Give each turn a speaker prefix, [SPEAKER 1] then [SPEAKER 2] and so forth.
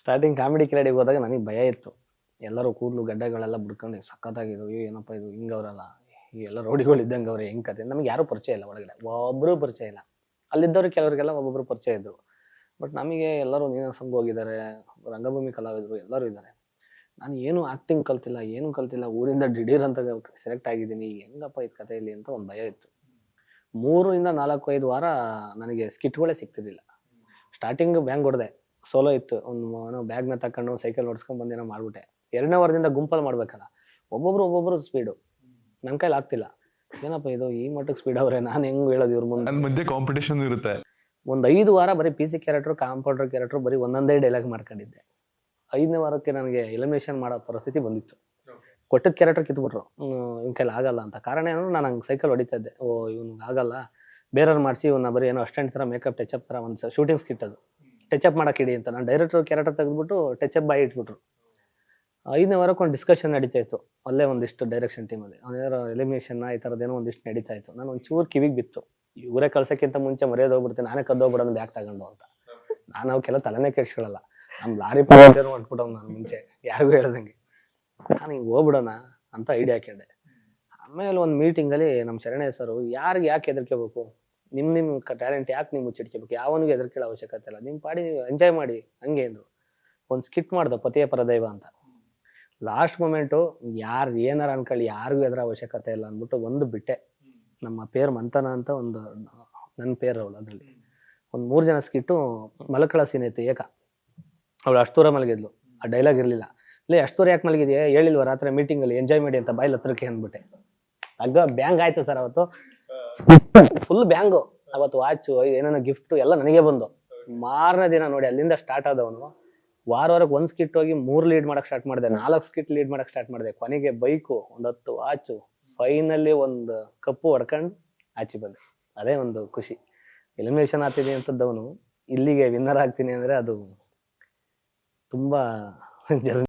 [SPEAKER 1] Starting comedy ಕಿಲಾಡಿಗೆ ಹೋದಾಗ ನನಗೆ ಭಯ ಇತ್ತು. ಎಲ್ಲರೂ ಕೂದಲು ಗಡ್ಡೆಗಳೆಲ್ಲ ಬಿಡ್ಕೊಂಡು ಸಖತ್ತಾಗಿದ್ರು. ಏನಪ್ಪ ಇದು ಹಿಂಗವ್ರಲ್ಲ, ಈ ಎಲ್ಲ ರೌಡಿಗಳು ಇದ್ದಂಗೆ ಅವ್ರೆ, ಹೆಂಗ್ ಕತೆ. ನಮ್ಗೆ ಯಾರೂ ಪರಿಚಯ ಇಲ್ಲ ಒಳಗಡೆ, ಒಬ್ಬರು ಪರಿಚಯ ಇಲ್ಲ. ಅಲ್ಲಿದ್ದವ್ರು ಕೆಲವರಿಗೆಲ್ಲ ಒಬ್ಬೊಬ್ರು ಪರಿಚಯ ಇದ್ರು. ಬಟ್ ನಮಗೆ ಎಲ್ಲರೂ ನೀನಾಸಂಗ್ ಹೋಗಿದ್ದಾರೆ, ರಂಗಭೂಮಿ ಕಲಾವಿದರು ಎಲ್ಲರೂ ಇದ್ದಾರೆ. ನಾನು ಏನು ಆಕ್ಟಿಂಗ್ ಕಲ್ತಿಲ್ಲ, ಏನು ಕಲ್ತಿಲ್ಲ, ಊರಿಂದ ದಿಢೀರ್ ಅಂತ ಸೆಲೆಕ್ಟ್ ಆಗಿದ್ದೀನಿ, ಹೆಂಗಪ್ಪ ಇದು ಕಥೆಯಲ್ಲಿ ಅಂತ ಒಂದು ಭಯ ಇತ್ತು. 3 ಇಂದ 4-5 ವಾರ ನನಗೆ ಸ್ಕಿಟ್ಗಳೇ ಸಿಗ್ತಿರ್ಲಿಲ್ಲ. ಸ್ಟಾರ್ಟಿಂಗ್ ಬ್ಯಾಂಗ್ ಹೊಡೆದೆ, ಸೋಲೋ ಇತ್ತು, ಒಂದು ಬ್ಯಾಗ್ನ ತಕೊಂಡು ಸೈಕಲ್ ಓಡಿಸ್ಕೊಂಡ್ ಬಂದೇನೋ ಮಾಡ್ಬಿಟ್ಟೆ. 2ನೇ ವಾರದಿಂದ ಗುಂಪಲ್ಲಿ ಮಾಡ್ಬೇಕಲ್ಲ, ಒಬ್ಬೊಬ್ರು ಸ್ಪೀಡು, ನನ್ನ ಕೈಲಿ ಆಗ್ತಿಲ್ಲ. ಏನಪ್ಪ ಇದು ಈ ಮಟ್ಟಕ್ಕೆ ಸ್ಪೀಡ್ ಅವ್ರೆ, ನಾನು ಹೆಂಗ್ ಹೇಳೋದು ಇವ್ರ ಮುಂದೆ
[SPEAKER 2] ಕಾಂಪಿಟೇಷನ್ ಇರುತ್ತೆ.
[SPEAKER 1] ಒಂದು 5 ವಾರ ಬರೀ PC ಕ್ಯಾರೆಕ್ಟರ್, ಕಾಂಪೌಂಡರ್ ಕ್ಯಾರೆಕ್ಟರ್, ಬರೀ ಒಂದೊಂದೇ ಡೈಲಾಗ್ ಮಾಡ್ಕೊಂಡಿದ್ದೆ. 5ನೇ ವಾರಕ್ಕೆ ನನಗೆ ಎಲಿಮಿನೇಷನ್ ಮಾಡೋ ಪರಿಸ್ಥಿತಿ ಬಂದಿತ್ತು. ಕೊಟ್ಟಿದ್ದ ಕ್ಯಾರೆಕ್ಟರ್ ಕಿತ್ಬಿಟ್ರು, ಇವ್ನ ಕೈಲಿ ಆಗಲ್ಲ ಅಂತ. ಕಾರಣ ಏನು, ನಾನು ಹಂಗೆ ಸೈಕಲ್ ಹೊಡಿತಾ ಇದ್ದೆ. ಇವ್ನಿಗೆ ಆಗಲ್ಲ, ಬೇರೆಯವ್ರು ಮಾಡಿಸಿ ಇವನ್ನ ಬರೀ ಏನೋ ಅಷ್ಟೆಂಟ್ ಥರ ಮೇಕಪ್ ಟಚಪ್ ಥರ ಒಂದು ಶೂಟಿಂಗ್ ಸ್ಕಿಟ್ ಅದು ಟಚಪ್ ಮಾಡಕ್ಕೆ ಇಡಿ ಅಂತ. ನಾನು ಡೈರೆಕ್ಟರ್ ಕ್ಯಾರೆಕ್ಟರ್ ತೆಗೆದ್ಬಿಟ್ಟು ಟಚಪ್ ಬಾಯಿ ಇಟ್ಬಿಟ್ರು. 5ನೇ ವಾರಕ್ಕೆ ಒಂದು ಡಿಸ್ಕಷನ್ ನಡೀತಾ ಇತ್ತು ಅಲ್ಲೇ ಒಂದಿಷ್ಟು ಡೈರೆಕ್ಷನ್ ಟೀಮಲ್ಲಿ. ಅದೇನೋ ಎಲಿಮಿನೇಷನ್ ಈ ಥರದ್ದೇನೋ ಒಂದಿಷ್ಟು ನಡೀತಾ ಇತ್ತು. ನಾನು ಒಂಚೂರು ಕಿವಿಗೆ ಬಿತ್ತು, ಇವರೇ ಕಳ್ಸೋಕ್ಕಿಂತ ಮುಂಚೆ ಮರ್ಯಾದೆ ಹೋಗ್ಬಿಡ್ತೀನಿ, ನಾನೇ ಕದ್ದೋಗ್ಬಿಡೋದು ಬ್ಯಾಗ್ ತಗೊಂಡು ಅಂತ. ನಾನು ಅವಕ್ಕೆಲ್ಲ ತಲೆನೇ ಕೆಡ್ಸ್ಕೊಳ್ಳಲ್ಲ. ನಮ್ಮ ಲಾರಿ ಪಾರ್ಟಿಯರು ಹೊಂಟ್ಬಿಟ್ಟವ್ ನಾನು ಮುಂಚೆ ಯಾರಿಗೂ ಹೇಳ್ದಂಗೆ. ನಾನು ಹಿಂಗೆ ಹೋಗ್ಬಿಡೋಣ ಅಂತ ಐಡಿಯಾ ಹಾಕೊಂಡೆ. ಆಮೇಲೆ ಒಂದು ಮೀಟಿಂಗಲ್ಲಿ ನಮ್ಮ ಶರಣಯ್ಯ ಸರು, ಯಾರಿಗೆ ಯಾಕೆ ಹೆದರ್ಕೋಬೇಕು, ನಿಮ್ಮ ಟ್ಯಾಲೆಂಟ್ ಯಾಕೆ ನೀವು ಮುಚ್ಚಿಡ್ಕೋಬೇಕು, ಯಾವನಿಗೆ ಹೆದರ್ಕೊಳ್ಳೋ ಅವಶ್ಯಕತೆ ಇಲ್ಲ, ನಿಮ್ಮ ಪಾಡಿ ಎಂಜಾಯ್ ಮಾಡಿ ಹಂಗೆ ಅಂದರು. ಒಂದು ಸ್ಕಿಟ್ ಮಾಡ್ದೆ, ಪತಿಯ ಪರದೈವ ಅಂತ. ಲಾಸ್ಟ್ ಮೂಮೆಂಟು ಯಾರು ಏನಾರು ಅನ್ಕೊಳ್ಳಿ, ಯಾರಿಗೂ ಹೆದರ ಅವಶ್ಯಕತೆ ಇಲ್ಲ ಅಂದ್ಬಿಟ್ಟು ಒಂದು ಬಿಟ್ಟೆ. ನಮ್ಮ ಪೇರು ಮಂಥನ ಅಂತ ಒಂದು ನನ್ನ ಪೇರು ಅವಳು. ಅದರಲ್ಲಿ ಒಂದು 3 ಜನ ಸ್ಕಿಟ್ಟು ಮಲಕಳ ಸೀನ್ ಇತ್ತು. ಅವಳು ಅಷ್ಟು ದೂರ ಮಲಗಿದ್ಲು, ಆ ಡೈಲಾಗ್ ಇರಲಿಲ್ಲ. ಇಲ್ಲ ಅಷ್ಟು ದೂರ ಯಾಕೆ ಮಲಗಿದೆಯಾ, ಹೇಳಿಲ್ವ ರಾತ್ರಿ ಮೀಟಿಂಗಲ್ಲಿ ಎಂಜಾಯ್ ಮಾಡಿ ಅಂತ ಬಾಯ್ಲ್ ಹತ್ರಕ್ಕೆ ಅಂದ್ಬಿಟ್ಟೆ. ಬ್ಯಾಂಗ್ ಆಯ್ತು ಸರ್ ಅವತ್ತು, ಫುಲ್ ಬ್ಯಾಂಗು. ಅವತ್ತು ವಾಚು ಏನೇನೋ ಗಿಫ್ಟು ಎಲ್ಲ ನನಗೆ ಬಂದು. ಮಾರನೇ ದಿನ ನೋಡಿ ಅಲ್ಲಿಂದ ಸ್ಟಾರ್ಟ್ ಆದವನು, ವಾರಕ್ಕೆ 1 ಸ್ಕಿಟ್ ಹೋಗಿ 3 ಲೀಡ್ ಮಾಡಕ್ ಸ್ಟಾರ್ಟ್ ಮಾಡಿದೆ, 4 ಸ್ಕಿಟ್ ಲೀಡ್ ಮಾಡಕ್ ಸ್ಟಾರ್ಟ್ ಮಾಡಿದೆ. ಕೊನೆಗೆ ಬೈಕು, 10 ವಾಚು, ಫೈನಲಿ ಒಂದು ಕಪ್ಪು ಹೊಡ್ಕೊಂಡು ಆಚೆ ಬಂದೆ. ಅದೇ ಒಂದು ಖುಷಿ. ಎಲಿಮಿನೇಷನ್ ಆಗ್ತೀನಿ ಅಂತದ್ದವನು ಇಲ್ಲಿಗೆ ವಿನ್ನರ್ ಆಗ್ತೀನಿ ಅಂದ್ರೆ ಅದು ತುಂಬಾ ಜರ್ನಿ.